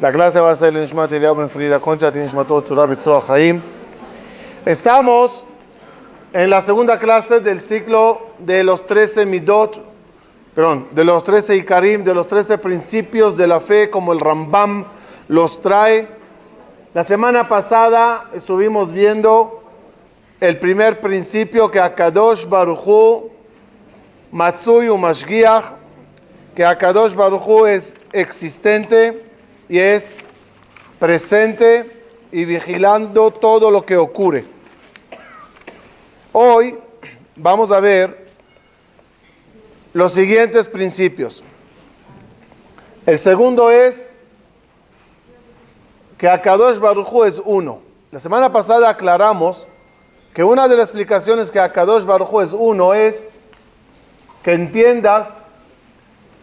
La clase va a ser el Nishmat Eliyahu Ben Frida Concha, Nishmatot Tzura B'Tzroach Chaim. Estamos en la segunda clase del ciclo de los 13 Midot, de los 13 Ikarim, de los 13 principios de la fe, como el Rambam los trae. La semana pasada estuvimos viendo el primer principio, que Akadosh Baruch Hu Matzui u Mashgiach, que Akadosh Baruch Hu es existente y es presente y vigilando todo lo que ocurre. Hoy vamos a ver los siguientes principios. El segundo es que Akadosh Baruch Hu es uno. La semana pasada aclaramos que una de las explicaciones que Akadosh Baruch Hu es uno es que entiendas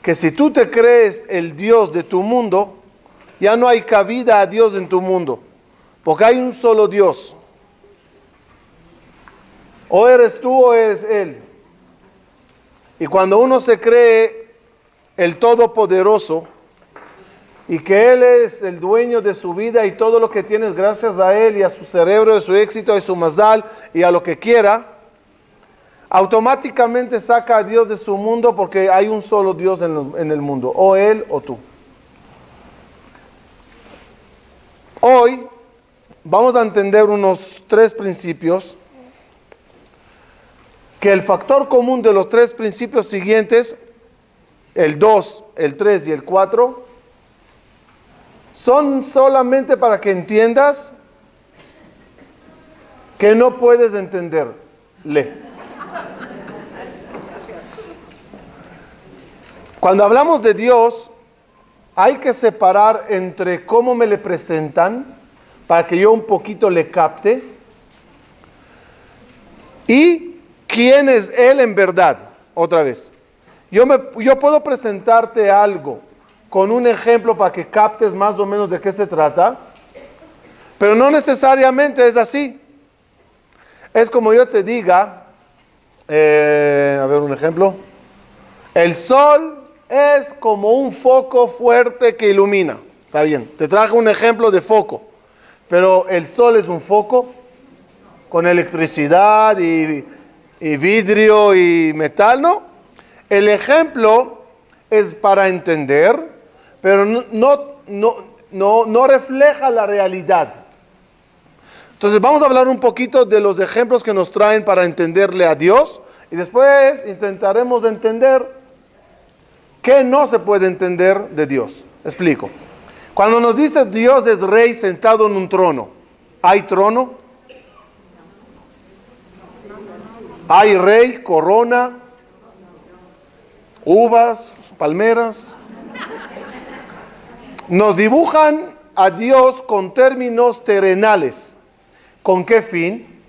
que si tú te crees el Dios de tu mundo, ya no hay cabida a Dios en tu mundo, porque hay un solo Dios. O eres tú o eres Él. Y cuando uno se cree el Todopoderoso y que Él es el dueño de su vida y todo lo que tienes gracias a Él y a su cerebro, a su éxito, a su mazal y a lo que quiera, automáticamente saca a Dios de su mundo, porque hay un solo Dios en el mundo, o Él o tú. Hoy vamos a entender unos 3 principios, que el factor común de los 3 principios siguientes, el 2, el 3 y el 4, son solamente para que entiendas que no puedes entenderle. Cuando hablamos de Dios, hay que separar entre cómo me le presentan, para que yo un poquito le capte, y quién es Él en verdad. Otra vez, yo puedo presentarte algo con un ejemplo para que captes más o menos de qué se trata, pero no necesariamente es así. Es como yo te diga, a ver un ejemplo, el sol es como un foco fuerte que ilumina. Está bien, te traje un ejemplo de foco, pero el sol es un foco con electricidad y vidrio y metal, ¿no? El ejemplo es para entender, pero no refleja la realidad. Entonces vamos a hablar un poquito de los ejemplos que nos traen para entenderle a Dios, y después intentaremos entender qué no se puede entender de Dios. Explico. Cuando nos dice Dios es rey sentado en un trono, ¿hay trono? ¿Hay rey, corona, uvas, palmeras? Nos dibujan a Dios con términos terrenales. ¿Con qué fin?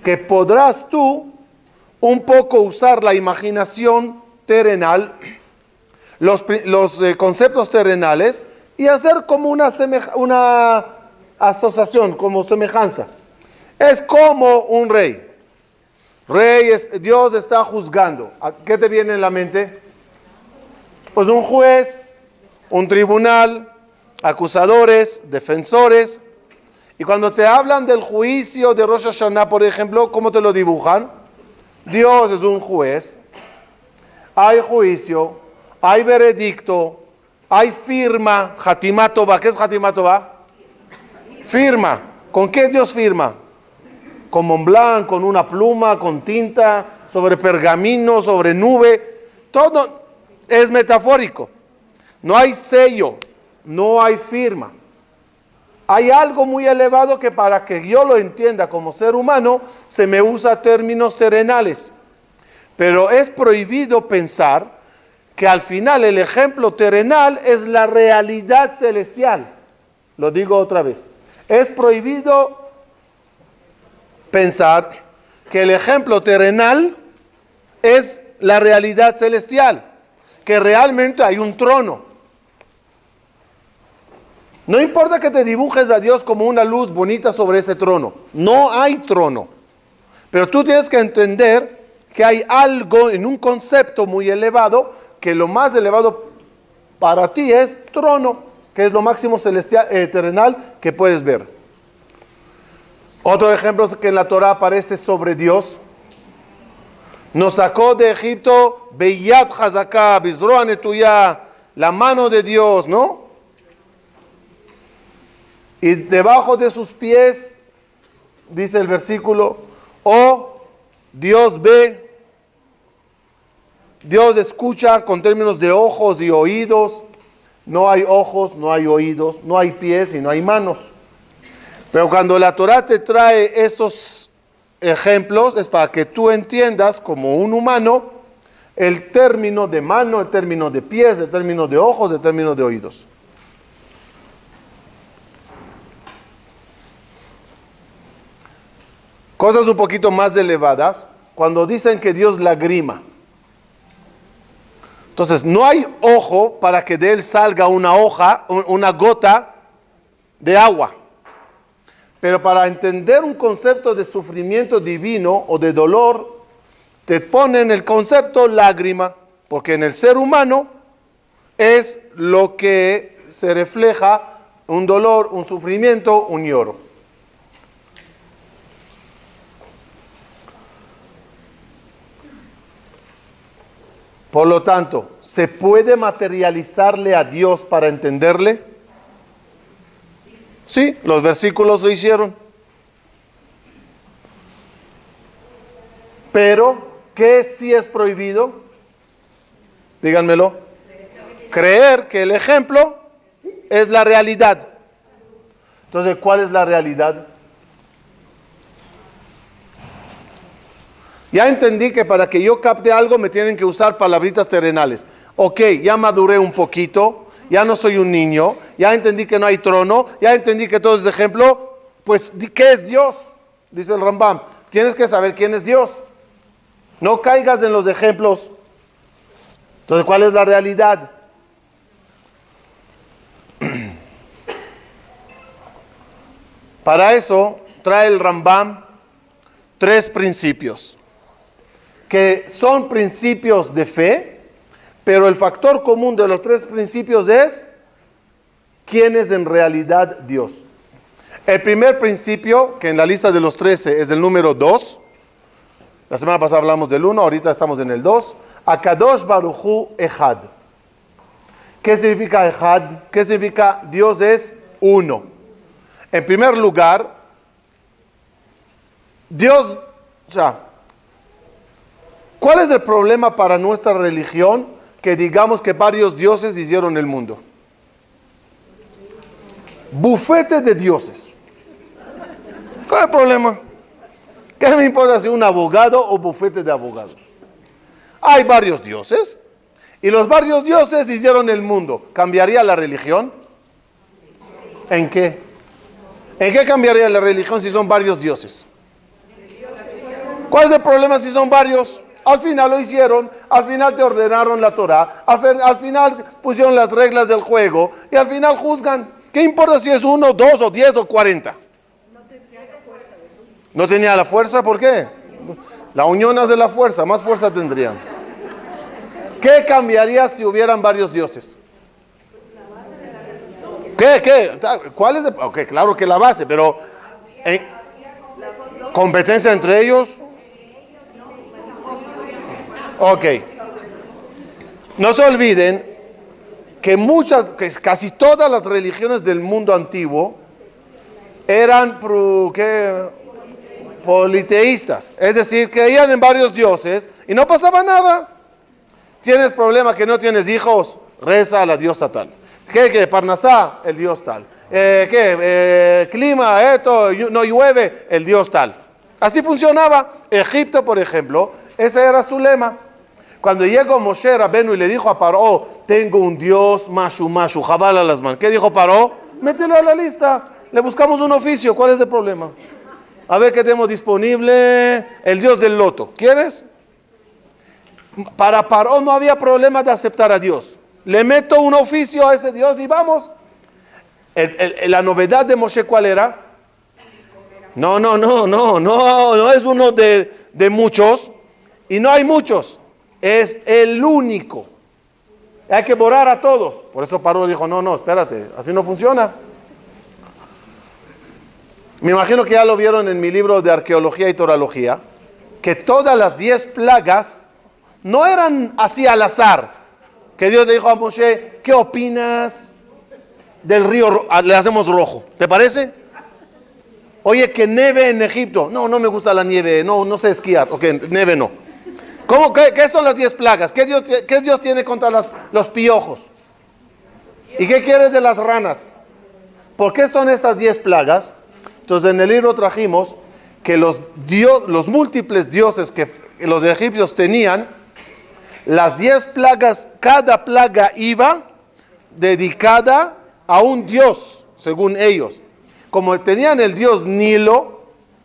Que podrás tú un poco usar la imaginación terrenal, los conceptos terrenales, y hacer como una asociación, como semejanza. Es como un rey. Dios está juzgando. ¿Qué te viene en la mente? Pues un juez, un tribunal, acusadores, defensores. Y cuando te hablan del juicio de Rosh Hashanah, por ejemplo, ¿cómo te lo dibujan? Dios es un juez, hay juicio, hay veredicto, hay firma, Hatimat Tová. ¿Qué es Hatimat Tová? Firma. ¿Con qué Dios firma? Con Mont Blanc, con una pluma, con tinta, sobre pergamino, sobre nube. Todo es metafórico. No hay sello, no hay firma. Hay algo muy elevado que, para que yo lo entienda como ser humano, se me usa términos terrenales. Pero es prohibido pensar que al final el ejemplo terrenal es la realidad celestial. Lo digo otra vez. Es prohibido pensar que el ejemplo terrenal es la realidad celestial, que realmente hay un trono. No importa que te dibujes a Dios como una luz bonita sobre ese trono, no hay trono. Pero tú tienes que entender que hay algo en un concepto muy elevado, que lo más elevado para ti es trono. que es lo máximo celestial, terrenal que puedes ver. Otro ejemplo es que en la Torah aparece sobre Dios. Nos sacó de Egipto, Beyat Hazaká, Bizroa Netuyá, la mano de Dios, ¿no? Y debajo de sus pies, dice el versículo, Dios ve, Dios escucha con términos de ojos y oídos. No hay ojos, no hay oídos, no hay pies y no hay manos. Pero cuando la Torah te trae esos ejemplos, es para que tú entiendas como un humano el término de mano, el término de pies, el término de ojos, el término de oídos. Cosas un poquito más elevadas, cuando dicen que Dios lagrima. Entonces, no hay ojo para que de él salga una gota de agua. Pero para entender un concepto de sufrimiento divino o de dolor, te ponen el concepto lágrima, porque en el ser humano es lo que se refleja un dolor, un sufrimiento, un lloro. Por lo tanto, ¿se puede materializarle a Dios para entenderle? Sí, los versículos lo hicieron. Pero, ¿qué sí es prohibido? Díganmelo. Creer que el ejemplo es la realidad. Entonces, ¿cuál es la realidad? Ya entendí que para que yo capte algo me tienen que usar palabritas terrenales. Ok, ya maduré un poquito, ya no soy un niño, ya entendí que no hay trono, ya entendí que todo es ejemplo. Pues, ¿qué es Dios? Dice el Rambam. Tienes que saber quién es Dios. No caigas en los ejemplos. Entonces, ¿cuál es la realidad? Para eso trae el Rambam 3 principios, que son principios de fe, pero el factor común de los 3 principios es quién es en realidad Dios. El primer principio, que en la lista de los 13 es el número 2, la semana pasada hablamos del 1, ahorita estamos en el 2, Akadosh Baruj Hu Echad. ¿Qué significa Echad? ¿Qué significa Dios es uno? En primer lugar, Dios, ¿cuál es el problema para nuestra religión que digamos que varios dioses hicieron el mundo? Bufete de dioses. ¿Cuál es el problema? ¿Qué me importa si un abogado o bufete de abogados? Hay varios dioses y los varios dioses hicieron el mundo. ¿Cambiaría la religión? ¿En qué? ¿En qué cambiaría la religión si son varios dioses? ¿Cuál es el problema si son varios? Al final lo hicieron, al final te ordenaron la Torah, al final pusieron las reglas del juego y al final juzgan. ¿Qué importa si es 1, 2 o 10 o 40? ¿No tenía la fuerza? ¿Por qué? La unión hace la fuerza, más fuerza tendrían. ¿Qué cambiaría si hubieran varios dioses? ¿Qué? ¿Cuál es? Ok, claro que la base, pero ¿competencia entre ellos? Ok. No se olviden que casi todas las religiones del mundo antiguo eran politeístas, es decir, creían en varios dioses y no pasaba nada. ¿Tienes problema que no tienes hijos? Reza a la diosa tal. ¿Qué? Parnasá, el dios tal. Clima, no llueve, el dios tal. Así funcionaba. Egipto, por ejemplo, ese era su lema. Cuando llegó Moshe Rabenu y le dijo a Paró, tengo un dios, Mashu, Jabal Alasman. ¿Qué dijo Paró? Mételo a la lista, le buscamos un oficio, ¿cuál es el problema? A ver qué tenemos disponible, el dios del loto, ¿quieres? Para Paró no había problema de aceptar a Dios. Le meto un oficio a ese Dios y vamos. La novedad de Moshe, ¿cuál era? No es uno de muchos. Y no hay muchos. Es el único. Hay que borrar a todos. Por eso Paró dijo, no, espérate, así no funciona. Me imagino que ya lo vieron en mi libro de arqueología y torología, que todas las 10 plagas no eran así al azar. Que Dios le dijo a Moshe, ¿qué opinas del río? Le hacemos rojo, ¿te parece? Oye, que nieve en Egipto. No me gusta la nieve, no sé esquiar. Ok, nieve no. ¿Qué son las 10 plagas? ¿Qué Dios tiene contra los piojos? ¿Y qué quiere de las ranas? ¿Por qué son esas 10 plagas? Entonces en el libro trajimos que los múltiples dioses que los egipcios tenían, las 10 plagas, cada plaga iba dedicada a un dios, según ellos. Como tenían el dios Nilo,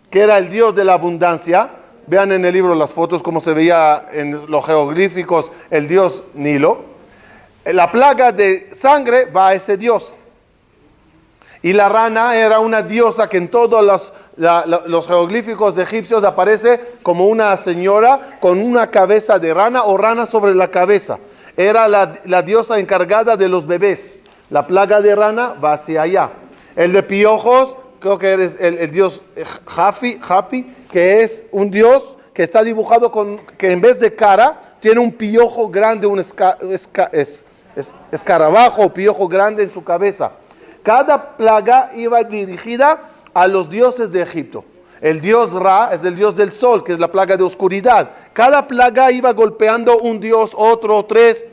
que era el dios de la abundancia, vean en el libro las fotos cómo se veía en los jeroglíficos el dios Nilo. La plaga de sangre va a ese dios. Y la rana era una diosa que en todos los jeroglíficos egipcios aparece como una señora con una cabeza de rana o rana sobre la cabeza. Era la diosa encargada de los bebés. La plaga de rana va hacia allá. El de piojos, creo que eres el dios Hapi, que es un dios que está dibujado que en vez de cara tiene un piojo grande, un escarabajo o piojo grande en su cabeza. Cada plaga iba dirigida a los dioses de Egipto. El dios Ra es el dios del sol, que es la plaga de oscuridad. Cada plaga iba golpeando un dios, otro, 3.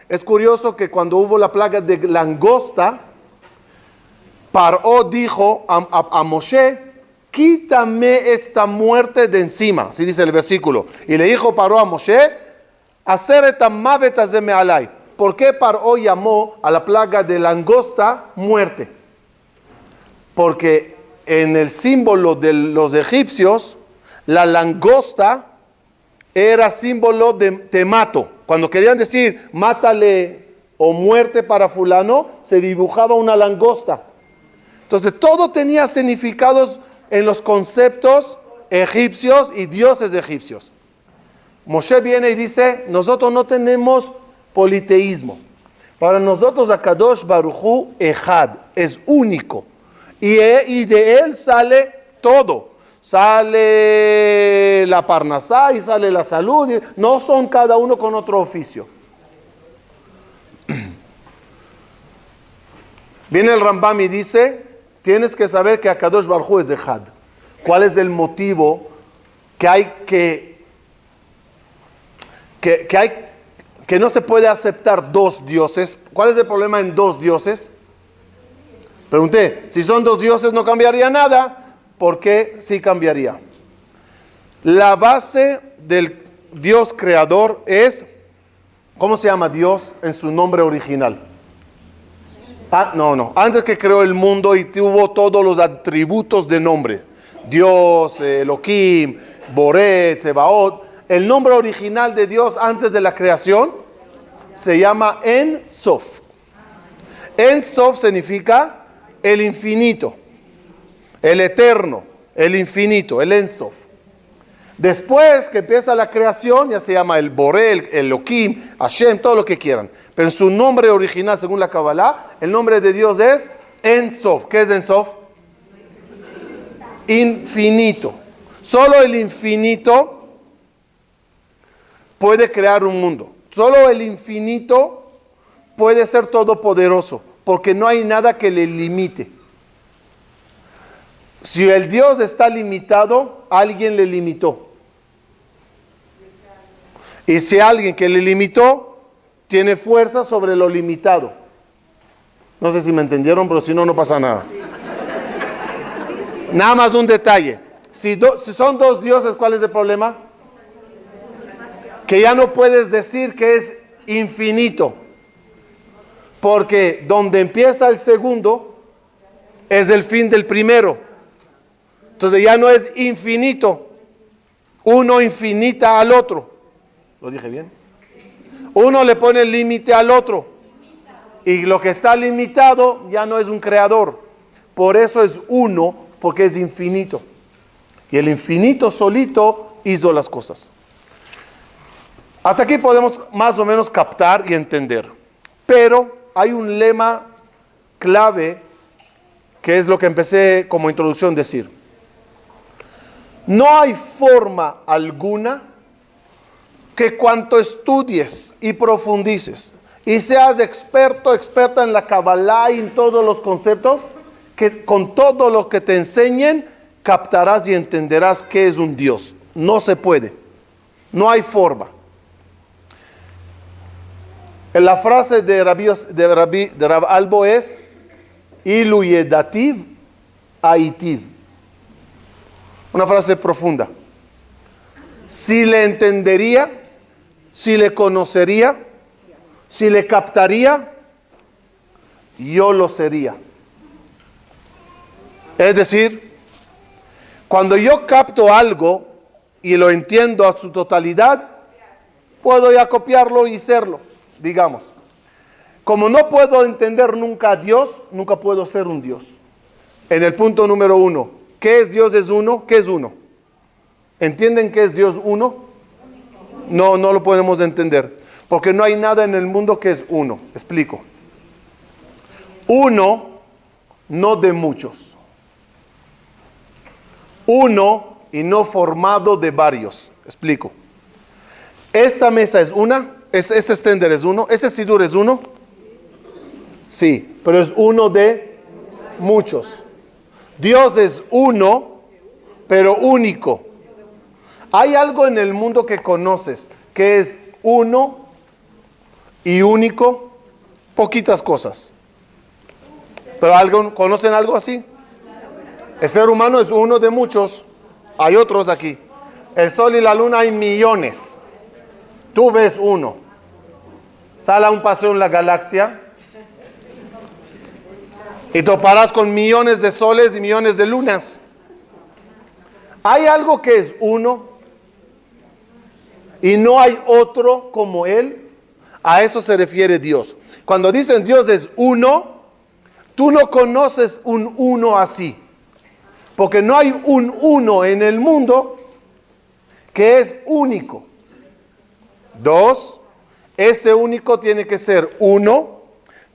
Es curioso que cuando hubo la plaga de langosta, Paró dijo a Moshe, quítame esta muerte de encima, así dice el versículo. Y le dijo Paró a Moshe, hacer mavetas de mealai. ¿Por qué Paró llamó a la plaga de langosta muerte? Porque en el símbolo de los egipcios, la langosta era símbolo de te mato. Cuando querían decir mátale o muerte para fulano, se dibujaba una langosta. Entonces todo tenía significados en los conceptos egipcios y dioses egipcios. Moshe viene y dice, nosotros no tenemos politeísmo. Para nosotros Akadosh Baruj Hu Ejad, es único. Y de él sale todo. Sale la parnasá y sale la salud. No son cada uno con otro oficio. Viene el Rambam y dice, tienes que saber que Akadosh Baruj Hu es Ejad. ¿Cuál es el motivo que hay que no se puede aceptar dos dioses? ¿Cuál es el problema en dos dioses? Pregunté, si son dos dioses no cambiaría nada, ¿por qué sí cambiaría? La base del Dios creador es, ¿cómo se llama Dios en su nombre original? Antes que creó el mundo y tuvo todos los atributos de nombre, Dios, Elohim, Boré, Tsebaot, el nombre original de Dios antes de la creación se llama En Sof. En Sof significa el infinito, el eterno, el infinito, el En Sof. Después que empieza la creación, ya se llama el Boré, el Elohim, Hashem, todo lo que quieran. Pero en su nombre original, según la Kabbalah, el nombre de Dios es En Sof. ¿Qué es En Sof? Infinito. Solo el infinito puede crear un mundo. Solo el infinito puede ser todopoderoso, porque no hay nada que le limite. Si el Dios está limitado, alguien le limitó. Y si alguien que le limitó, tiene fuerza sobre lo limitado. No sé si me entendieron, pero si no, no pasa nada. Nada más un detalle. Si son dos dioses, ¿cuál es el problema? Que ya no puedes decir que es infinito, porque donde empieza el segundo es el fin del primero. Entonces ya no es infinito, uno infinita al otro. ¿Lo dije bien? Uno le pone el límite al otro, y lo que está limitado ya no es un creador. Por eso es uno, porque es infinito, y el infinito solito hizo las cosas. Hasta aquí podemos más o menos captar y entender. Pero hay un lema clave que es lo que empecé como introducción a decir. No hay forma alguna que cuanto estudies y profundices y seas experta en la Kabbalah y en todos los conceptos, que con todo lo que te enseñen, captarás y entenderás qué es un Dios. No se puede. No hay forma. En la frase de Rab Albo es Ilu yedativ aitiv. Una frase profunda. Si le entendería, si le conocería, si le captaría, yo lo sería. Es decir, cuando yo capto algo y lo entiendo a su totalidad, puedo ya copiarlo y serlo, digamos. Como no puedo entender nunca a Dios, nunca puedo ser un Dios. En el punto número 1, ¿qué es Dios es uno? ¿Qué es uno? ¿Entienden qué es Dios uno? No lo podemos entender. Porque no hay nada en el mundo que es uno. Explico. Uno, no de muchos. Uno y no formado de varios. Explico. Esta mesa es una. Este extender es uno. Este sidur es uno. Sí, pero es uno de muchos. Dios es uno, pero único. Hay algo en el mundo que conoces, que es uno y único, poquitas cosas. ¿Pero conocen algo así? El ser humano es uno de muchos. Hay otros aquí. El sol y la luna hay millones. Tú ves uno. Sal a un paseo en la galaxia y toparás con millones de soles y millones de lunas. Hay algo que es uno y no hay otro como él. A eso se refiere Dios. Cuando dicen Dios es uno, tú no conoces un uno así. Porque no hay un uno en el mundo que es único. 2, ese único tiene que ser uno,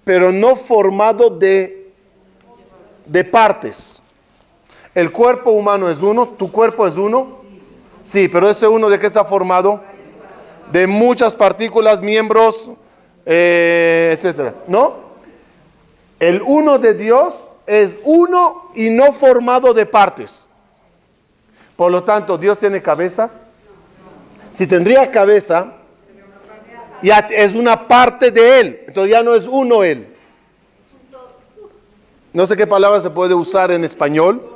pero no formado de partes. El cuerpo humano es uno, tu cuerpo es uno. Sí, pero ese uno, ¿de qué está formado? De muchas partículas, miembros, etcétera. ¿No? El uno de Dios es uno y no formado de partes. Por lo tanto, ¿Dios tiene cabeza? Si tendría cabeza, ya es una parte de Él. Entonces ya no es uno Él. No sé qué palabra se puede usar en español.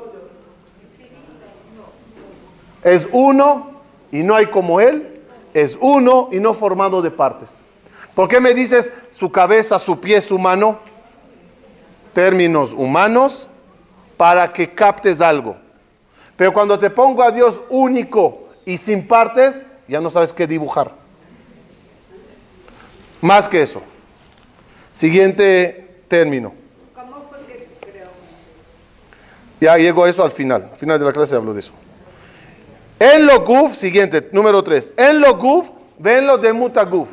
Es uno y no hay como Él. Es uno y no formado de partes. ¿Por qué me dices su cabeza, su pie, su mano? Términos humanos para que captes algo. Pero cuando te pongo a Dios único y sin partes, ya no sabes qué dibujar. Más que eso. Siguiente término. ¿Cómo fue que se creó? Ya llego a eso al final. Al final de la clase hablo de eso. En lo guf, siguiente, número 3. En lo guf, ven lo de mutaguf.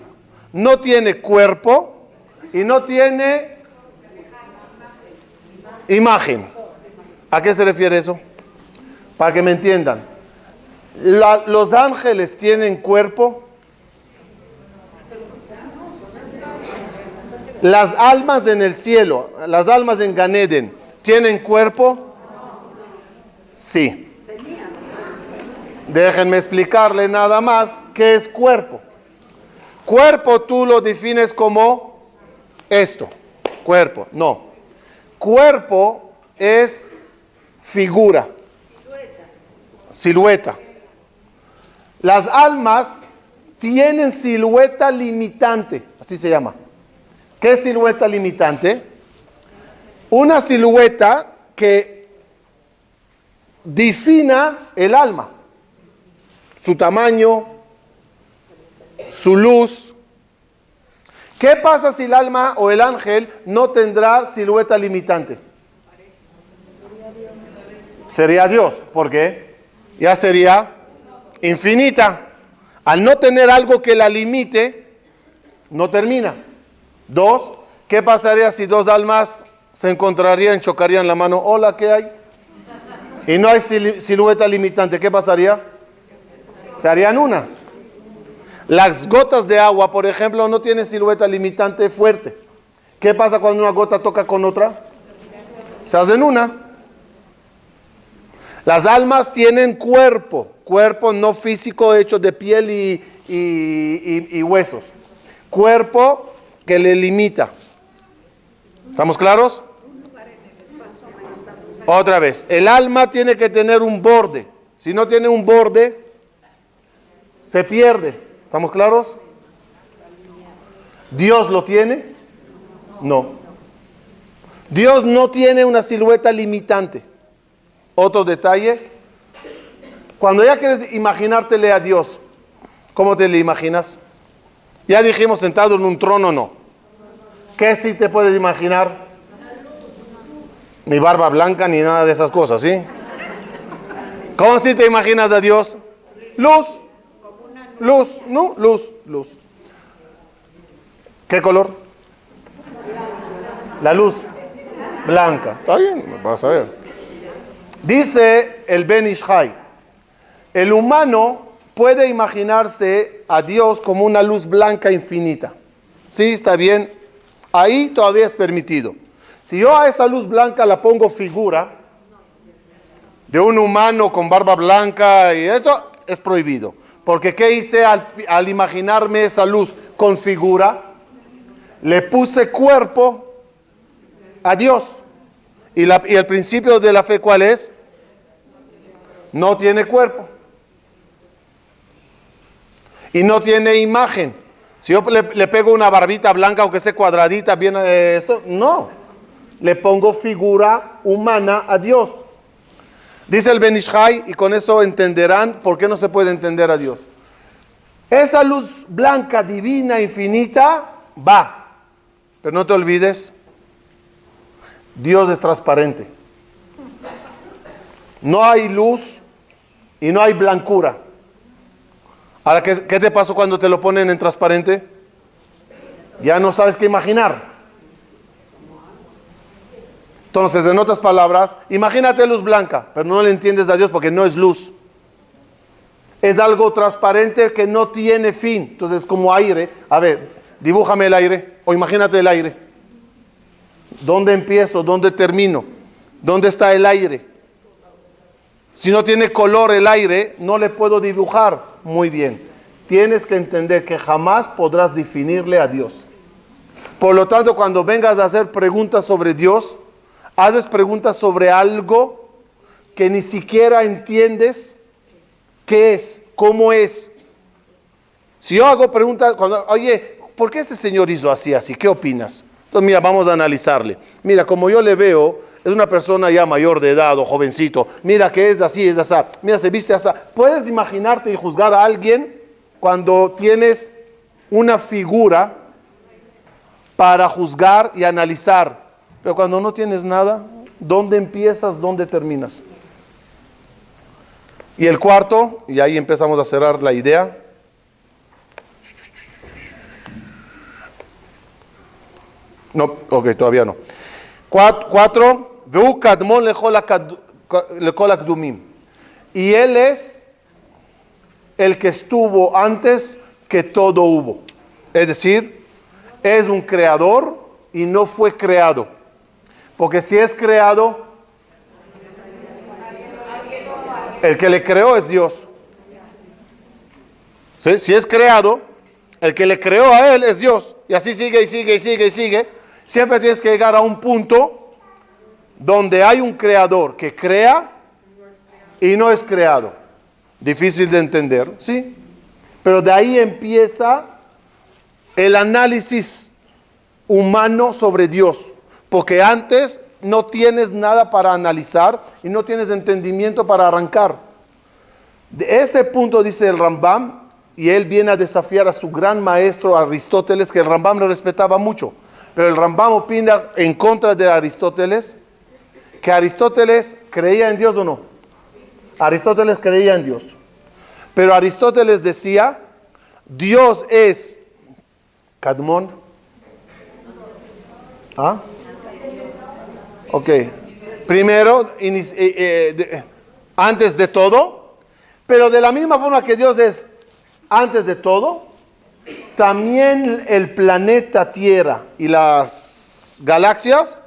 No tiene cuerpo y no tiene imagen. ¿A qué se refiere eso? Para que me entiendan. ¿Los ángeles tienen cuerpo? Las almas en el cielo, las almas en Gan Eden, ¿tienen cuerpo? Sí. Déjenme explicarle nada más qué es cuerpo. Cuerpo tú lo defines como esto. Cuerpo, no. Cuerpo es figura. Silueta. Las almas tienen silueta limitante, así se llama. ¿Qué es silueta limitante? Una silueta que defina el alma. Su tamaño, su luz. ¿Qué pasa si el alma o el ángel no tendrá silueta limitante? Sería Dios. ¿Por qué? Ya sería infinita. Al no tener algo que la limite, no termina. Dos, ¿qué pasaría si dos almas se encontrarían, chocarían la mano? Hola, ¿qué hay? Y no hay silueta limitante, ¿qué pasaría? Se harían una. Las gotas de agua, por ejemplo, no tienen silueta limitante fuerte. ¿Qué pasa cuando una gota toca con otra? Se hacen una. Las almas tienen cuerpo no físico hecho de piel y huesos. Cuerpo que le limita. ¿Estamos claros? Otra vez, el alma tiene que tener un borde. Si no tiene un borde, se pierde. ¿Estamos claros? ¿Dios lo tiene? No. Dios no tiene una silueta limitante. Otro detalle, cuando ya quieres imaginártele a Dios, ¿cómo te le imaginas? Ya dijimos sentado en un trono, no. ¿Qué sí te puedes imaginar? Ni barba blanca ni nada de esas cosas, ¿sí? ¿Cómo sí te imaginas a Dios? Luz. Luz, ¿no? Luz. ¿Qué color? La luz. Blanca. ¿Está bien? Vas a ver. Dice el Ben Ish Chai, el humano puede imaginarse a Dios como una luz blanca infinita. Sí, está bien. Ahí todavía es permitido. Si yo a esa luz blanca la pongo figura de un humano con barba blanca y eso es prohibido. Porque ¿qué hice al imaginarme esa luz con figura? Le puse cuerpo a Dios. ¿Y el principio de la fe cuál es? No tiene cuerpo. Y no tiene imagen. Si yo le pego una barbita blanca, aunque sea cuadradita, bien esto, no. Le pongo figura humana a Dios. Dice el Ben Ish Chai, y con eso entenderán por qué no se puede entender a Dios. Esa luz blanca, divina, infinita, va. Pero no te olvides, Dios es transparente. No hay luz y no hay blancura. Ahora, ¿qué te pasó cuando te lo ponen en transparente? Ya no sabes qué imaginar. Entonces, en otras palabras, imagínate luz blanca, pero no le entiendes a Dios porque no es luz. Es algo transparente que no tiene fin. Entonces, es como aire. A ver, dibújame el aire o imagínate el aire. ¿Dónde empiezo? ¿Dónde termino? ¿Dónde está el aire? Si no tiene color el aire, no le puedo dibujar muy bien. Tienes que entender que jamás podrás definirle a Dios. Por lo tanto, cuando vengas a hacer preguntas sobre Dios, haces preguntas sobre algo que ni siquiera entiendes qué es, cómo es. Si yo hago preguntas, oye, ¿por qué ese señor hizo así? ¿Qué opinas? Entonces, mira, vamos a analizarle. Mira, como yo le veo, es una persona ya mayor de edad o jovencito. Mira que es así, es así. Mira, se viste así. ¿Puedes imaginarte y juzgar a alguien cuando tienes una figura para juzgar y analizar? Pero cuando no tienes nada, ¿dónde empiezas? ¿Dónde terminas? Y el cuarto, y ahí empezamos a cerrar la idea. No, ok, todavía no. Cuatro, Veu kadmon lechol akdumim. Y él es el que estuvo antes que todo hubo. Es decir, es un creador y no fue creado. Porque si es creado, el que le creó es Dios. ¿Sí? Si es creado, el que le creó a él es Dios. Y así sigue y sigue y sigue y sigue. Siempre tienes que llegar a un punto donde hay un creador que crea y no es creado. Difícil de entender, ¿sí? Pero de ahí empieza el análisis humano sobre Dios. Porque antes no tienes nada para analizar y no tienes entendimiento para arrancar. De ese punto dice el Rambam, y él viene a desafiar a su gran maestro Aristóteles, que el Rambam le respetaba mucho. Pero el Rambam opina en contra de Aristóteles, que Aristóteles creía en Dios o no. Aristóteles creía en Dios. Pero Aristóteles decía, Dios es Kadmon, ¿Ah? Ok. Primero, antes de todo, pero de la misma forma que Dios es antes de todo, también el planeta Tierra y las galaxias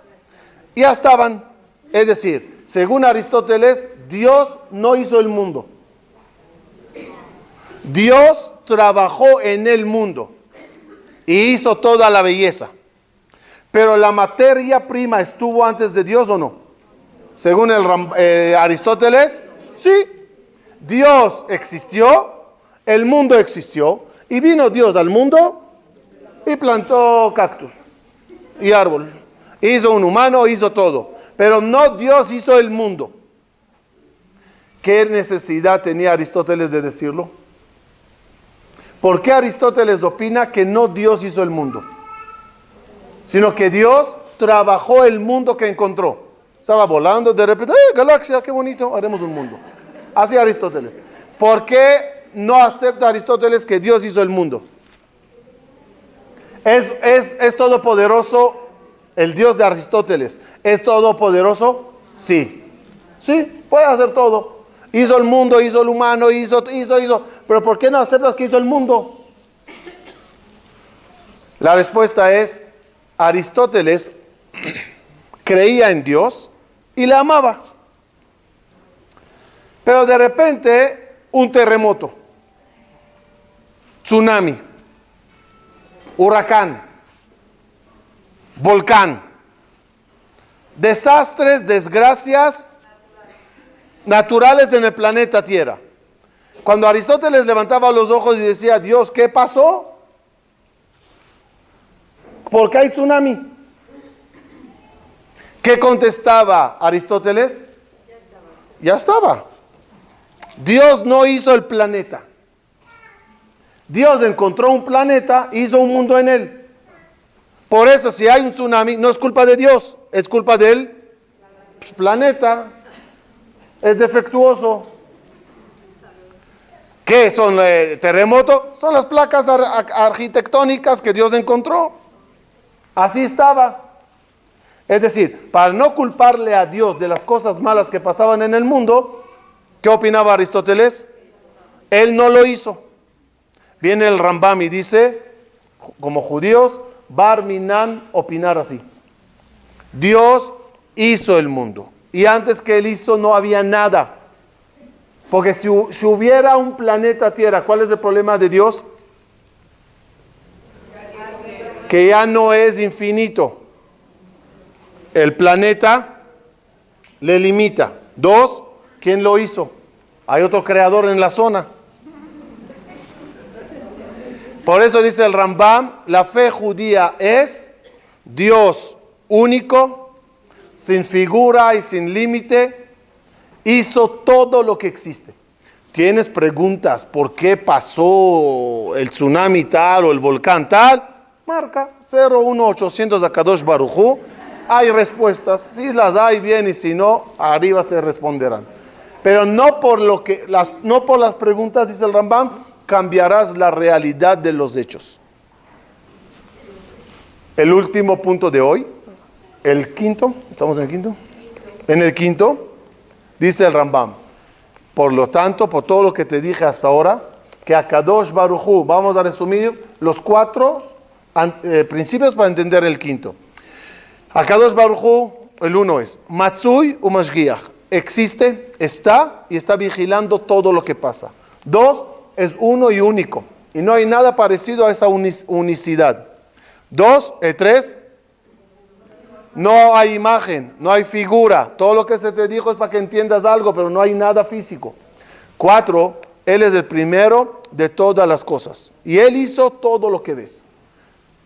ya estaban. Es decir, según Aristóteles, Dios no hizo el mundo. Dios trabajó en el mundo y hizo toda la belleza. Pero la materia prima estuvo antes de Dios o no. Según Aristóteles, sí. Dios existió, el mundo existió, y vino Dios al mundo y plantó cactus y árbol. Hizo un humano, hizo todo. Pero no Dios hizo el mundo. ¿Qué necesidad tenía Aristóteles de decirlo? ¿Por qué Aristóteles opina que no Dios hizo el mundo? Sino que Dios trabajó el mundo que encontró. Estaba volando, de repente, galaxia, qué bonito, haremos un mundo. Así Aristóteles. ¿Por qué no acepta Aristóteles que Dios hizo el mundo? ¿Es todopoderoso el Dios de Aristóteles? ¿Es todopoderoso? Sí. Sí, puede hacer todo. Hizo el mundo, hizo el humano, hizo. Pero ¿por qué no aceptas que hizo el mundo? La respuesta es, Aristóteles creía en Dios y le amaba. Pero de repente, un terremoto, tsunami, huracán, volcán, desastres, desgracias naturales en el planeta Tierra. Cuando Aristóteles levantaba los ojos y decía, Dios, ¿qué pasó? ¿Por qué hay tsunami? ¿Qué contestaba Aristóteles? Ya estaba. Dios no hizo el planeta. Dios encontró un planeta, hizo un mundo en él. Por eso, si hay un tsunami, no es culpa de Dios, es culpa del planeta. Es defectuoso. ¿Qué son terremotos? Son las placas arquitectónicas que Dios encontró. Así estaba. Es decir, para no culparle a Dios de las cosas malas que pasaban en el mundo, ¿qué opinaba Aristóteles? Él no lo hizo. Viene el Rambam y dice, como judíos, Bar Minan opinar así. Dios hizo el mundo. Y antes que él hizo no había nada. Porque si hubiera un planeta Tierra, ¿cuál es el problema de Dios? Que ya no es infinito. El planeta le limita. 2, ¿quién lo hizo? Hay otro creador en la zona. Por eso dice el Rambam, la fe judía es Dios único, sin figura y sin límite, hizo todo lo que existe. ¿Tienes preguntas por qué pasó el tsunami tal o el volcán tal? Marca 01800 a Kadosh Baruj Hu. Hay respuestas, si las hay bien y si no, arriba te responderán. Pero no por las preguntas, dice el Rambam, cambiarás la realidad de los hechos. El último punto de hoy, el quinto, ¿estamos en el quinto? En el quinto, dice el Rambam, por lo tanto, por todo lo que te dije hasta ahora, que a Kadosh Baruj Hu, vamos a resumir los 4 principios para entender el quinto. Akadosh Baruj Hu, el 1 es Matzui u Mashgiach, existe, está y está vigilando todo lo que pasa. 2, es uno y único y no hay nada parecido a esa unicidad. 2, el 3, no hay imagen, no hay figura, todo lo que se te dijo es para que entiendas algo, pero no hay nada físico. 4, él es el primero de todas las cosas y él hizo todo lo que ves.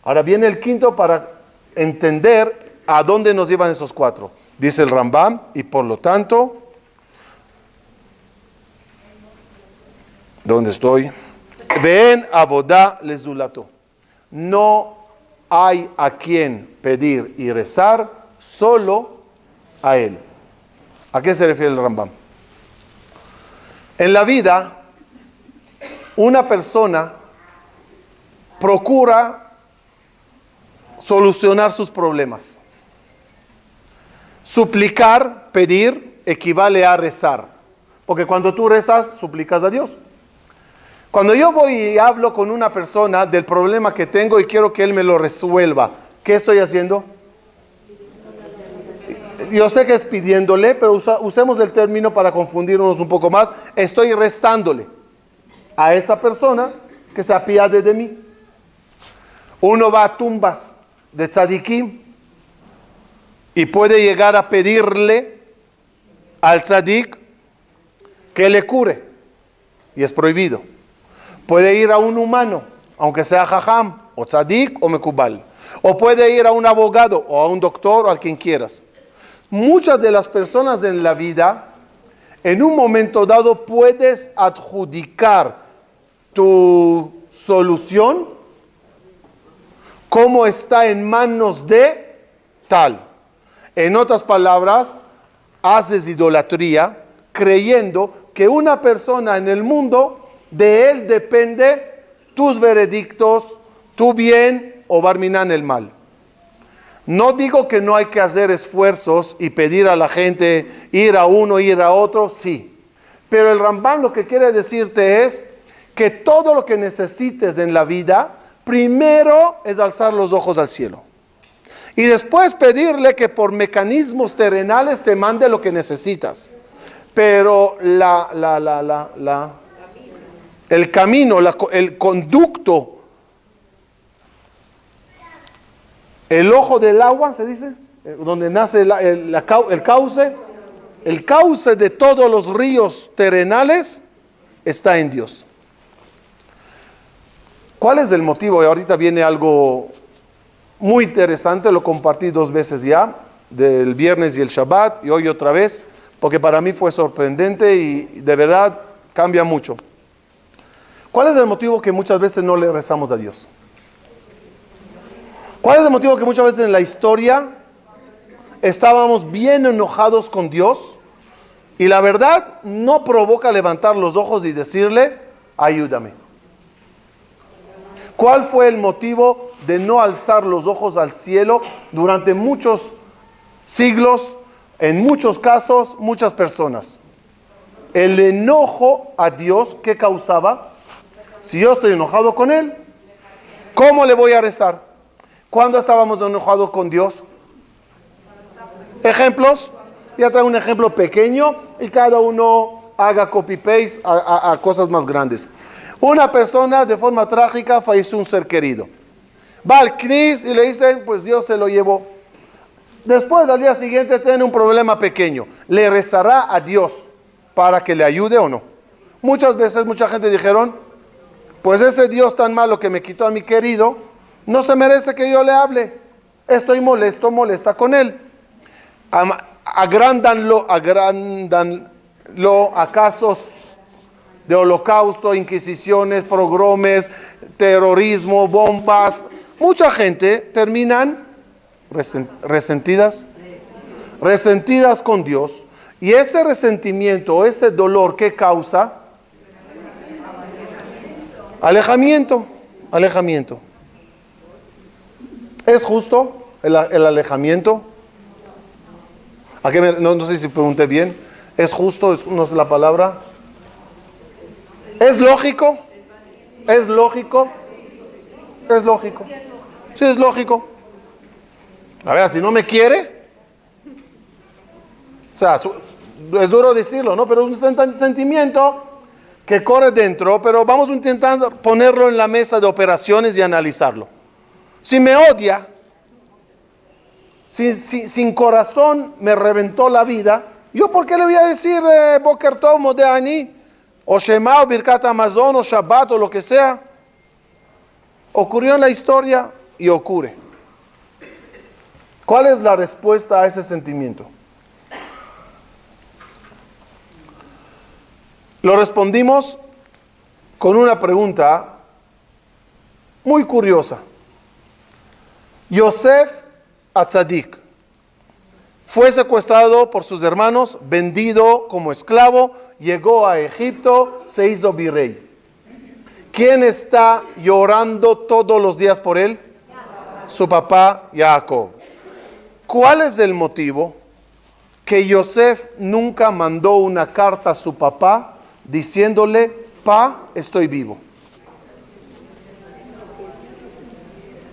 Ahora viene el quinto para entender ¿a dónde nos llevan esos 4? Dice el Rambam, y por lo tanto, ¿dónde estoy? Ven abodá lezulato. No hay a quien pedir y rezar, solo a él. ¿A qué se refiere el Rambam? En la vida, una persona procura solucionar sus problemas. Suplicar, pedir, equivale a rezar. Porque cuando tú rezas, suplicas a Dios. Cuando yo voy y hablo con una persona del problema que tengo y quiero que él me lo resuelva, ¿qué estoy haciendo? Yo sé que es pidiéndole, pero usemos el término para confundirnos un poco más. Estoy rezándole a esta persona que se apiade de mí. Uno va a tumbas de tzadikim y puede llegar a pedirle al tzadik que le cure, y es prohibido. Puede ir a un humano, aunque sea jajam, o tzadik, o mekubal. O puede ir a un abogado, o a un doctor, o a quien quieras. Muchas de las personas en la vida, en un momento dado, puedes adjudicar tu solución como está en manos de tal. En otras palabras, haces idolatría creyendo que una persona en el mundo, de él depende tus veredictos, tu bien o barminan el mal. No digo que no hay que hacer esfuerzos y pedir a la gente ir a uno, ir a otro, sí. Pero el Rambam lo que quiere decirte es que todo lo que necesites en la vida, primero es alzar los ojos al cielo. Y después pedirle que por mecanismos terrenales te mande lo que necesitas. Pero el camino, el conducto, el ojo del agua, se dice, donde nace el cauce de todos los ríos terrenales está en Dios. ¿Cuál es el motivo? Y ahorita viene algo muy interesante, lo compartí 2 veces ya, del viernes y el Shabbat, y hoy otra vez, porque para mí fue sorprendente y de verdad cambia mucho. ¿Cuál es el motivo que muchas veces no le rezamos a Dios? ¿Cuál es el motivo que muchas veces en la historia estábamos bien enojados con Dios y la verdad no provoca levantar los ojos y decirle, ayúdame? ¿Cuál fue el motivo de no alzar los ojos al cielo durante muchos siglos, en muchos casos, muchas personas? El enojo a Dios, ¿qué causaba? Si yo estoy enojado con Él, ¿cómo le voy a rezar? ¿Cuándo estábamos enojados con Dios? ¿Ejemplos? Ya traigo un ejemplo pequeño y cada uno haga copy-paste a cosas más grandes. Una persona de forma trágica falleció un ser querido. Va al CNIS y le dicen, pues Dios se lo llevó. Después, al día siguiente, tiene un problema pequeño. ¿Le rezará a Dios para que le ayude o no? Muchas veces, mucha gente dijeron, pues ese Dios tan malo que me quitó a mi querido, no se merece que yo le hable. Estoy molesta con él. Agrándanlo a casos de holocausto, inquisiciones, pogromes, terrorismo, bombas. Mucha gente terminan resentidas con Dios. Y ese resentimiento, ese dolor, ¿qué causa? Alejamiento. ¿Es justo el alejamiento? No sé si pregunté bien. ¿Es justo? ¿No es la palabra? ¿Es lógico? ¿Es lógico? ¿Es lógico? Sí, es lógico. A ver, si no me quiere. O sea, es duro decirlo, ¿no? Pero es un sentimiento que corre dentro, pero vamos a intentar ponerlo en la mesa de operaciones y analizarlo. Si me odia, sin corazón me reventó la vida, ¿yo por qué le voy a decir Boker Tov, Modeani, o Shema, o Birkat Hamazon, o Shabbat, o lo que sea? Ocurrió en la historia y ocurre. ¿Cuál es la respuesta a ese sentimiento? Lo respondimos con una pregunta muy curiosa. Yosef Atzadik fue secuestrado por sus hermanos, vendido como esclavo, llegó a Egipto, se hizo virrey. ¿Quién está llorando todos los días por él? su papá Jacob. ¿Cuál es el motivo que Yosef nunca mandó una carta a su papá diciéndole, pa, estoy vivo?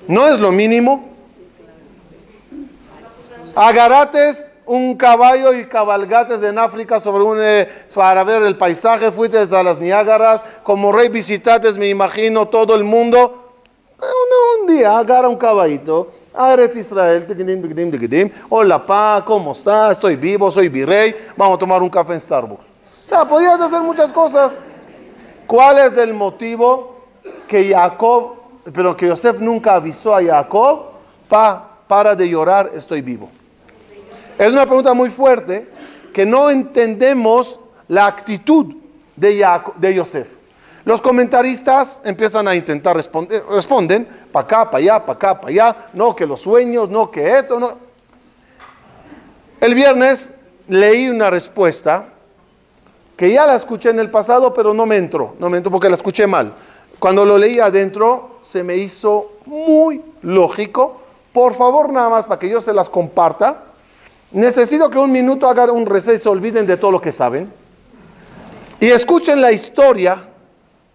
¿No es lo mínimo? Agarrates un caballo y cabalgates en África para ver el paisaje, fuiste a las Niágaras, como rey visitates, me imagino, todo el mundo. Un día agarra un caballito, Eretz Israel, hola pa, ¿cómo está? Estoy vivo, soy virrey, vamos a tomar un café en Starbucks. O sea, podías hacer muchas cosas. ¿Cuál es el motivo que Yosef nunca avisó a Jacob, para de llorar, estoy vivo? Es una pregunta muy fuerte, que no entendemos la actitud de Yosef. Los comentaristas empiezan a intentar responden, para acá, para allá, para acá, para allá, no que los sueños, no que esto, no. El viernes leí una respuesta que ya la escuché en el pasado, pero no me entró porque la escuché mal. Cuando lo leí adentro, se me hizo muy lógico. Por favor, nada más para que yo se las comparta. Necesito que un minuto hagan un reset y se olviden de todo lo que saben. Y escuchen la historia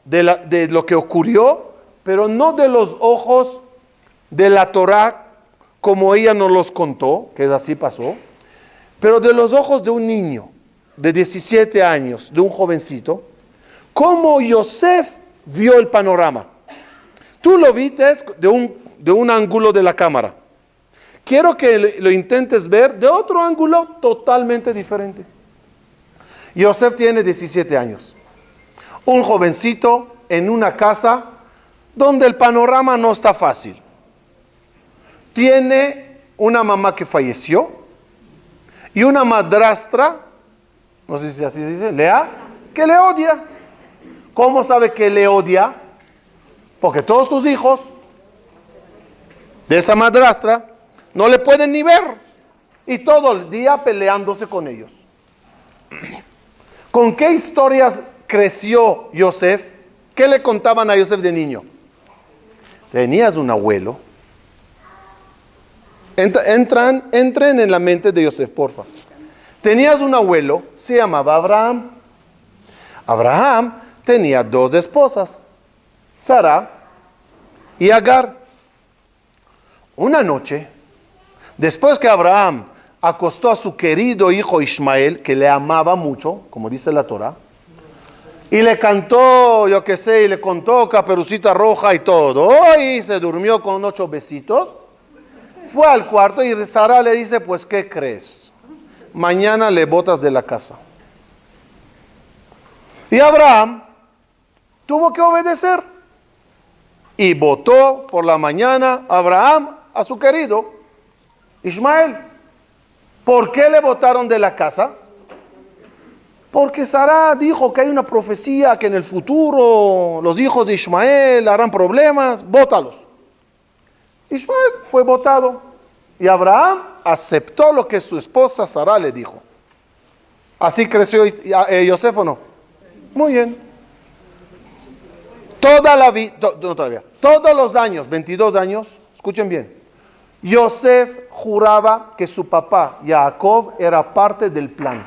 de lo que ocurrió, pero no de los ojos de la Torá, como ella nos los contó, que así pasó, pero de los ojos de un niño de 17 años, de un jovencito, cómo Yosef vio el panorama. Tú lo viste de un ángulo de la cámara. Quiero que lo intentes ver de otro ángulo totalmente diferente. Yosef tiene 17 años. Un jovencito en una casa donde el panorama no está fácil. Tiene una mamá que falleció y una madrastra, no sé si así se dice, Lea, que le odia. ¿Cómo sabe que le odia? Porque todos sus hijos de esa madrastra no le pueden ni ver y todo el día peleándose con ellos. ¿Con qué historias creció Yosef? ¿Qué le contaban a Yosef de niño? Tenías un abuelo. Entren en la mente de Yosef, porfa. Tenías un abuelo, se llamaba Abraham. Abraham tenía 2 esposas, Sara y Agar. Una noche, después que Abraham acostó a su querido hijo Ismael, que le amaba mucho, como dice la Torah, y le cantó, yo qué sé, y le contó Caperucita Roja y todo, y se durmió con 8 besitos, fue al cuarto y Sara le dice, pues, ¿qué crees? Mañana le botas de la casa. Y Abraham tuvo que obedecer. Y botó por la mañana Abraham a su querido Ismael. ¿Por qué le botaron de la casa? Porque Sara dijo que hay una profecía que en el futuro los hijos de Ismael harán problemas, bótalos. Ismael fue botado y Abraham aceptó lo que su esposa Sara le dijo. ¿Así creció Yosef o no? Muy bien. Todos los años, 22 años, escuchen bien, Yosef juraba que su papá Jacob era parte del plan.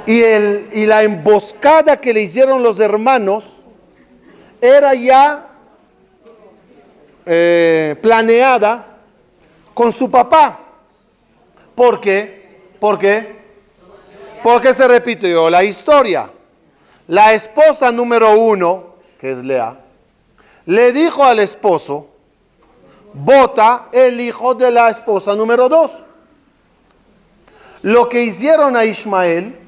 Y la emboscada que le hicieron los hermanos era ya planeada con su papá. ¿Por qué? Porque se repitió la historia. La esposa número 1, que es Lea, le dijo al esposo, bota el hijo de la esposa número 2. Lo que hicieron a Ismael,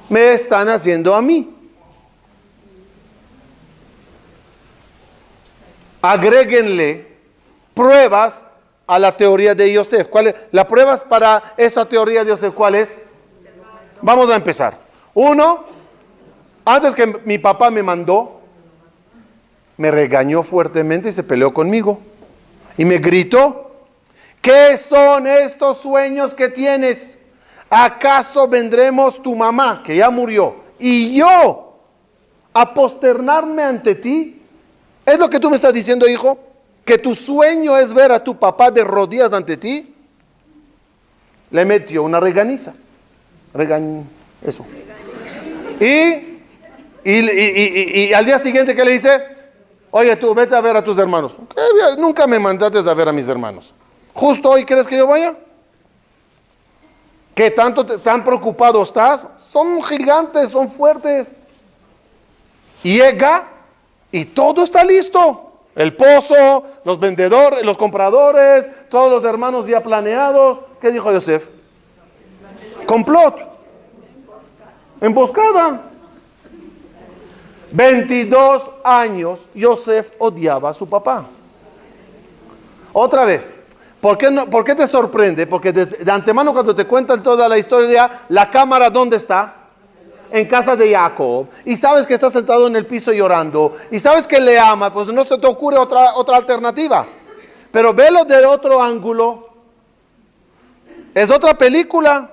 me están haciendo a mí. Agréguenle pruebas a la teoría de Yosef. ¿Las pruebas para esa teoría de Yosef cuál es? Vamos a empezar. 1, antes que mi papá me mandó, me regañó fuertemente y se peleó conmigo. Y me gritó, ¿qué son estos sueños que tienes? ¿Acaso vendremos tu mamá, que ya murió, y yo a posternarme ante ti? ¿Es lo que tú me estás diciendo, hijo? ¿Que tu sueño es ver a tu papá de rodillas ante ti? Le metió una reganiza. Eso. Y al día siguiente, ¿qué le dice? Oye, tú vete a ver a tus hermanos. ¿Qué? Nunca me mandaste a ver a mis hermanos. ¿Justo hoy crees que yo vaya? ¿Qué tan preocupado estás? Son gigantes, son fuertes. Llega y todo está listo. El pozo, los vendedores, los compradores, todos los hermanos ya planeados. ¿Qué dijo Yosef? Complot. Emboscada. 22 años Yosef odiaba a su papá. Otra vez. ¿Por qué te sorprende? Porque de antemano cuando te cuentan toda la historia, la cámara ¿dónde está? En casa de Jacob. Y sabes que está sentado en el piso llorando. Y sabes que le ama. Pues no se te ocurre otra alternativa. Pero velo de otro ángulo. Es otra película.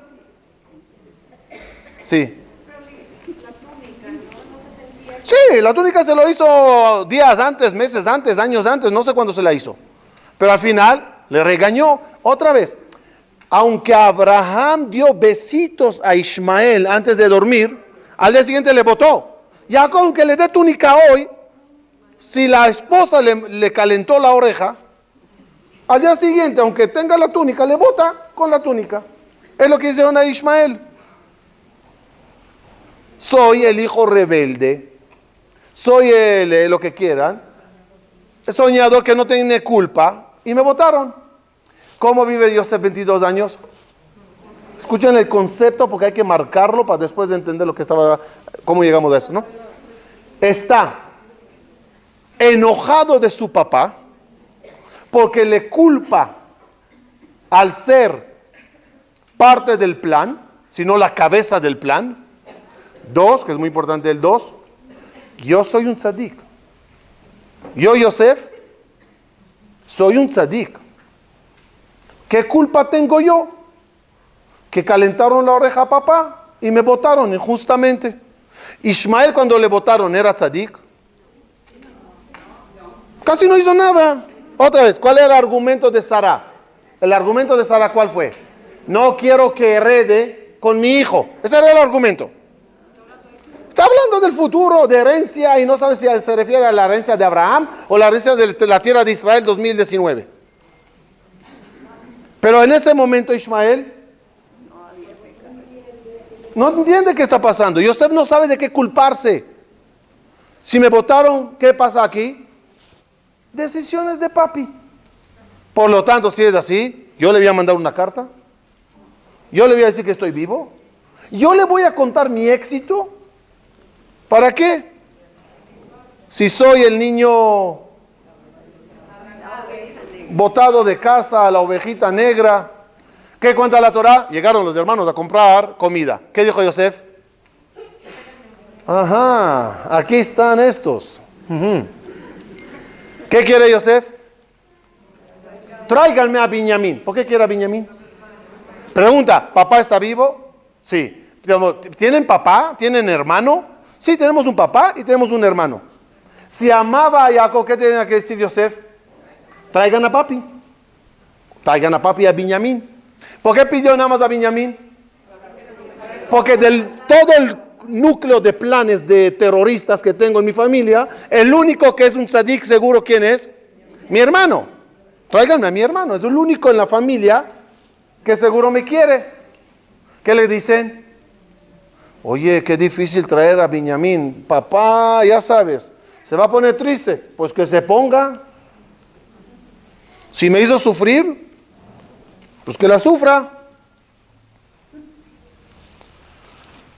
Sí. Sí, la túnica se lo hizo días antes, meses antes, años antes. No sé cuándo se la hizo. Pero al final le regañó otra vez. Aunque Abraham dio besitos a Ismael antes de dormir, al día siguiente le botó. Ya con que le dé túnica hoy, si la esposa le calentó la oreja, al día siguiente, aunque tenga la túnica, le bota con la túnica. Es lo que hicieron a Ismael. Soy el hijo rebelde, soy lo que quieran, el soñador que no tiene culpa, y me votaron. ¿Cómo vive Yosef 22 años? Escuchen el concepto porque hay que marcarlo para después de entender cómo llegamos a eso, ¿no? Está enojado de su papá porque le culpa al ser parte del plan, sino la cabeza del plan. 2, que es muy importante el 2, yo soy un tzadik. Yo, Yosef, soy un tzadik. ¿Qué culpa tengo yo? Que calentaron la oreja a papá y me votaron injustamente. Ismael cuando le votaron era tzadik. Casi no hizo nada. Otra vez, ¿cuál era el argumento de Sara? El argumento de Sara, ¿cuál fue? No quiero que herede con mi hijo. Ese era el argumento. Está hablando del futuro, de herencia, y no sabe si se refiere a la herencia de Abraham o la herencia de la tierra de Israel 2019. Pero en ese momento Ismael no entiende qué está pasando. Yosef no sabe de qué culparse. Si me votaron, ¿qué pasa aquí? Decisiones de papi. Por lo tanto, si es así, yo le voy a mandar una carta. Yo le voy a decir que estoy vivo. Yo le voy a contar mi éxito. ¿Para qué? Si soy el niño botado de casa, la ovejita negra. ¿Qué cuenta la Torá? Llegaron los hermanos a comprar comida. ¿Qué dijo Yosef? Ajá, aquí están estos. ¿Qué quiere Yosef? Tráiganme a Binyamin. ¿Por qué quiere a Binyamin? Pregunta, ¿papá está vivo? Sí. ¿Tienen papá? ¿Tienen hermano? Sí, tenemos un papá y tenemos un hermano. Si amaba a Jacob, ¿qué tenía que decir Yosef? Traigan a papi. Traigan a papi y a Binyamin. ¿Por qué pidió nada más a Binyamin? Porque todo el núcleo de planes de terroristas que tengo en mi familia, el único que es un tzadik seguro, ¿quién es? Mi hermano. Tráiganme a mi hermano. Es el único en la familia que seguro me quiere. ¿Qué le dicen? Oye, qué difícil traer a Binyamin. Papá, ya sabes, ¿se va a poner triste? Pues que se ponga. Si me hizo sufrir, pues que la sufra.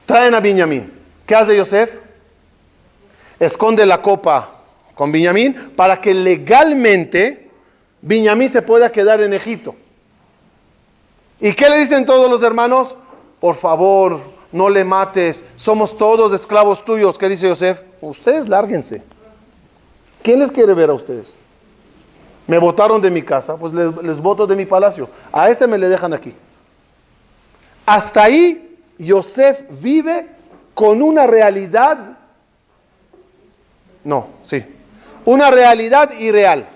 Traen a Binyamin. ¿Qué hace Yosef? Esconde la copa con Binyamin para que legalmente Binyamin se pueda quedar en Egipto. ¿Y qué le dicen todos los hermanos? Por favor, no le mates, somos todos esclavos tuyos. ¿Qué dice Yosef? Ustedes lárguense. ¿Quién les quiere ver a ustedes? Me botaron de mi casa, pues les boto de mi palacio. A ese me le dejan aquí. Hasta ahí, Yosef vive con una realidad. No, sí. una realidad irreal,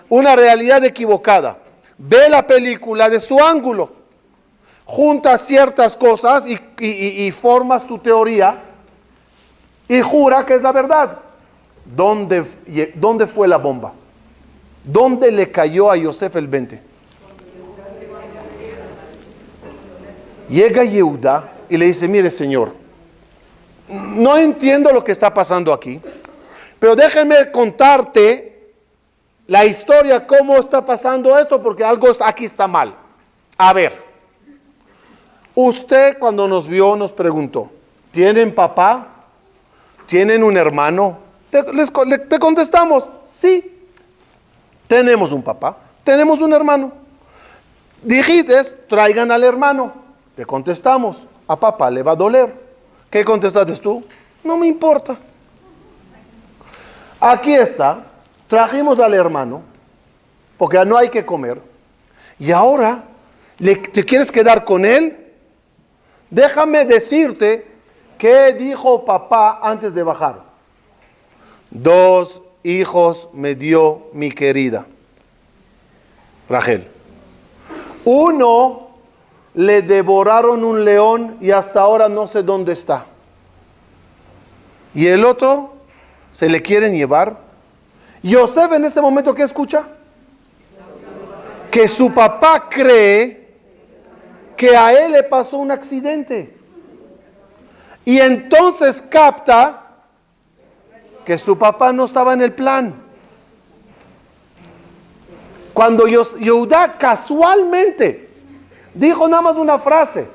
una realidad equivocada. Ve la película de su ángulo, junta ciertas cosas y forma su teoría y jura que es la verdad. ¿Dónde fue la bomba? ¿Dónde le cayó a Yosef el 20? Llega Yehuda y le dice, mire señor, no entiendo lo que está pasando aquí, pero déjenme contarte la historia, cómo está pasando esto, porque algo aquí está mal. A ver, usted cuando nos vio nos preguntó, ¿tienen papá? ¿Tienen un hermano? Te contestamos, sí, tenemos un papá, tenemos un hermano. Dijiste, traigan al hermano. Te contestamos, a papá le va a doler. ¿Qué contestaste tú? No me importa. Aquí está, trajimos al hermano, porque no hay que comer. Y ahora, ¿te quieres quedar con él? Déjame decirte qué dijo papá antes de bajar. 2 hijos me dio mi querida Rachel. 1 le devoraron un león y hasta ahora no sé dónde está. Y el otro se le quieren llevar. Yosef en ese momento, ¿qué escucha? Que su papá cree que a él le pasó un accidente. Y entonces capta que su papá no estaba en el plan. Cuando Yehuda casualmente dijo nada más una frase,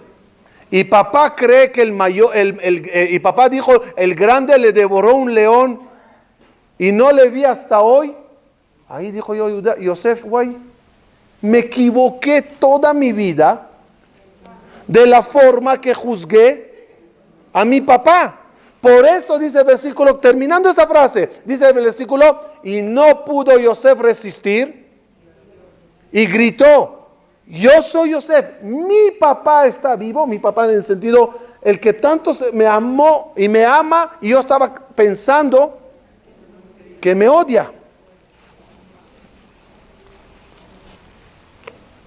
y papá cree que el mayor, y papá dijo, el grande le devoró un león y no le vi hasta hoy. Ahí dijo Yosef, güey, me equivoqué toda mi vida de la forma que juzgué a mi papá. Por eso dice el versículo, terminando esa frase, dice el versículo, y no pudo Yosef resistir y gritó, yo soy Yosef, mi papá está vivo. Mi papá en el sentido, el que tanto me amó y me ama, y yo estaba pensando que me odia.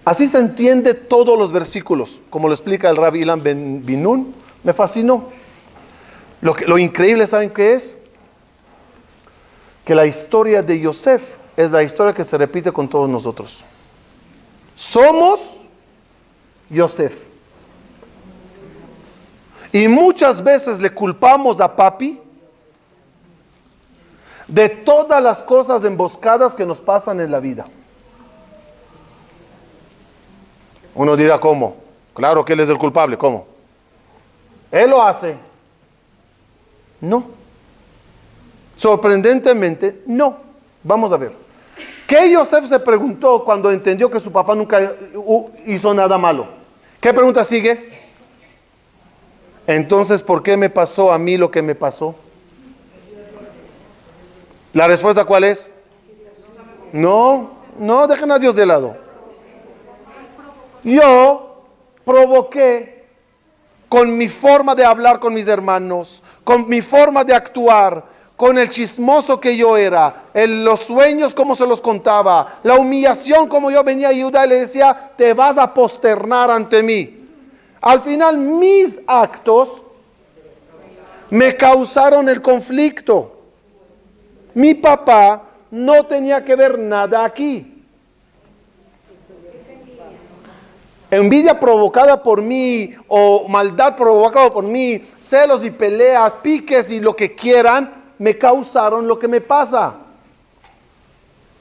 Así se entiende todos los versículos, como lo explica el Rabbi Ilan Ben Binun. Me fascinó. Lo increíble, ¿saben qué es? Que la historia de Yosef es la historia que se repite con todos nosotros. Somos Yosef. Y muchas veces le culpamos a papi de todas las cosas emboscadas que nos pasan en la vida. Uno dirá, ¿cómo? Claro que él es el culpable, ¿cómo? Él lo hace. No. Sorprendentemente, no. Vamos a ver. ¿Qué Yosef se preguntó cuando entendió que su papá nunca hizo nada malo? ¿Qué pregunta sigue? Entonces, ¿por qué me pasó a mí lo que me pasó? ¿La respuesta cuál es? No, dejen a Dios de lado. Yo provoqué con mi forma de hablar con mis hermanos, con mi forma de actuar, con el chismoso que yo era, los sueños como se los contaba, la humillación como yo venía a Judá y le decía, te vas a posternar ante mí. Al final mis actos me causaron el conflicto. Mi papá no tenía que ver nada aquí. Envidia provocada por mí o maldad provocada por mí, celos y peleas, piques y lo que quieran, me causaron lo que me pasa.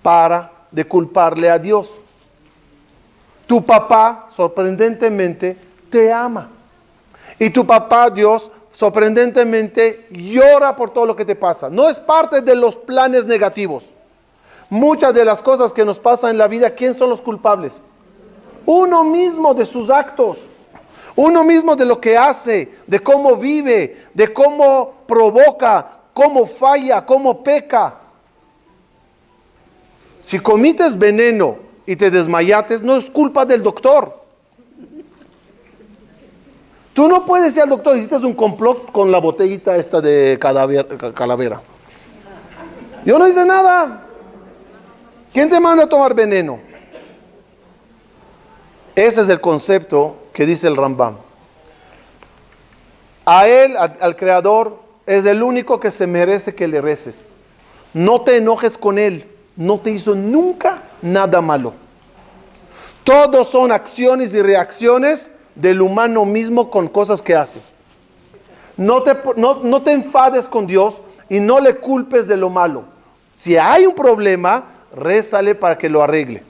Para de culparle a Dios. Tu papá, sorprendentemente, te ama. Y tu papá, Dios, sorprendentemente, llora por todo lo que te pasa. No es parte de los planes negativos. Muchas de las cosas que nos pasan en la vida, ¿quién son los culpables? Uno mismo de sus actos. Uno mismo de lo que hace, de cómo vive, de cómo provoca, cómo falla, cómo peca. Si comites veneno y te desmayates, no es culpa del doctor. Tú no puedes ir al doctor, hiciste un complot con la botellita esta de calavera. Yo no hice nada. ¿Quién te manda a tomar veneno? Ese es el concepto que dice el Rambam. A él, al Creador, es el único que se merece que le reces. No te enojes con él. No te hizo nunca nada malo. Todos son acciones y reacciones del humano mismo con cosas que hace. No te enfades con Dios y no le culpes de lo malo. Si hay un problema, rézale para que lo arregle.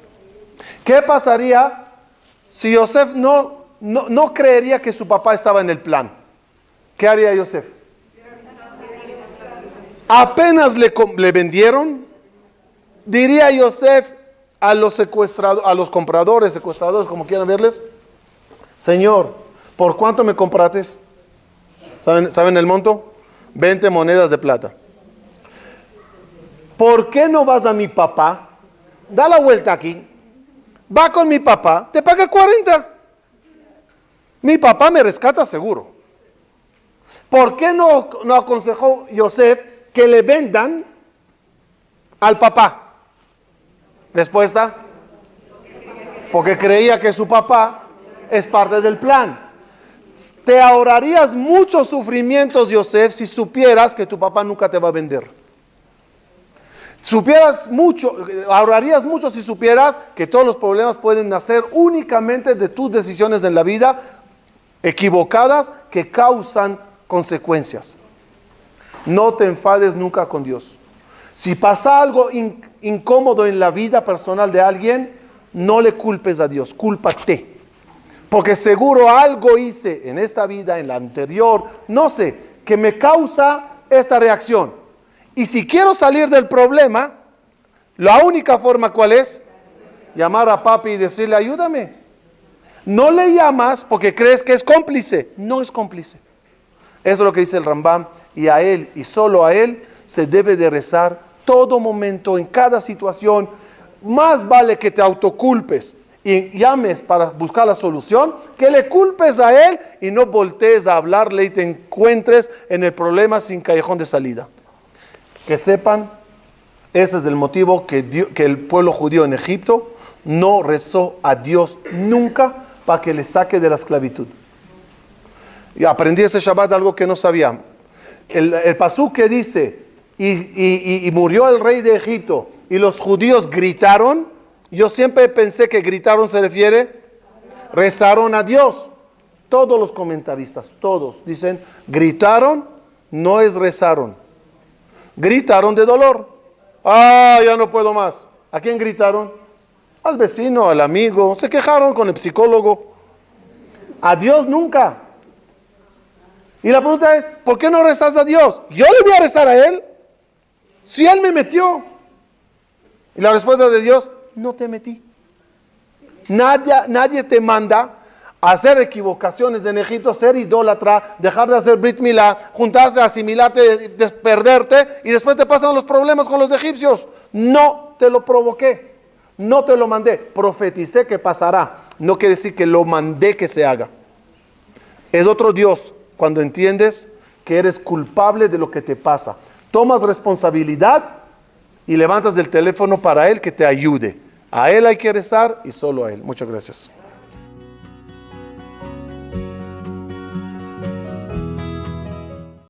¿Qué pasaría si Yosef no creería que su papá estaba en el plan? ¿Qué haría Yosef? Apenas le vendieron, diría Yosef a los compradores, secuestradores, como quieran verles: Señor, ¿por cuánto me compraste? ¿Saben el monto? 20 monedas de plata. ¿Por qué no vas a mi papá? Da la vuelta aquí. Va con mi papá, te paga 40. Mi papá me rescata seguro. ¿Por qué no aconsejó Yosef que le vendan al papá? Respuesta: porque creía que su papá es parte del plan. Te ahorrarías muchos sufrimientos, Yosef, si supieras que tu papá nunca te va a vender. Ahorrarías mucho si supieras que todos los problemas pueden nacer únicamente de tus decisiones en la vida equivocadas que causan consecuencias. No te enfades nunca con Dios. Si pasa algo incómodo en la vida personal de alguien, no le culpes a Dios, cúlpate. Porque seguro algo hice en esta vida, en la anterior, no sé, que me causa esta reacción. Y si quiero salir del problema, la única forma, ¿cuál es? Llamar a papi y decirle: ayúdame. No le llamas porque crees que es cómplice. No es cómplice. Eso es lo que dice el Rambam. Y a él, y solo a él, se debe de rezar todo momento, en cada situación. Más vale que te autoculpes y llames para buscar la solución, que le culpes a él y no voltees a hablarle y te encuentres en el problema sin callejón de salida. Que sepan, ese es el motivo que el pueblo judío en Egipto no rezó a Dios nunca para que le saque de la esclavitud. Y aprendí ese Shabbat algo que no sabía. El pasuk que dice: y murió el rey de Egipto y los judíos gritaron. Yo siempre pensé que gritaron se refiere, rezaron a Dios. Todos los comentaristas, todos dicen gritaron, no es rezaron. Gritaron de dolor. Ya no puedo más. ¿A quién gritaron? Al vecino, al amigo. Se quejaron con el psicólogo. A Dios nunca. Y la pregunta es: ¿por qué no rezas a Dios? Yo le voy a rezar a Él si Él me metió. Y la respuesta de Dios: no te metí. Nadie te manda a hacer equivocaciones en Egipto, ser idólatra, dejar de hacer Brit Milá, juntarse, asimilarte, perderte, y después te pasan los problemas con los egipcios. No te lo provoqué, no te lo mandé, profeticé que pasará. No quiere decir que lo mandé que se haga. Es otro Dios cuando entiendes que eres culpable de lo que te pasa. Tomas responsabilidad y levantas el teléfono para Él que te ayude. A Él hay que rezar y solo a Él. Muchas gracias.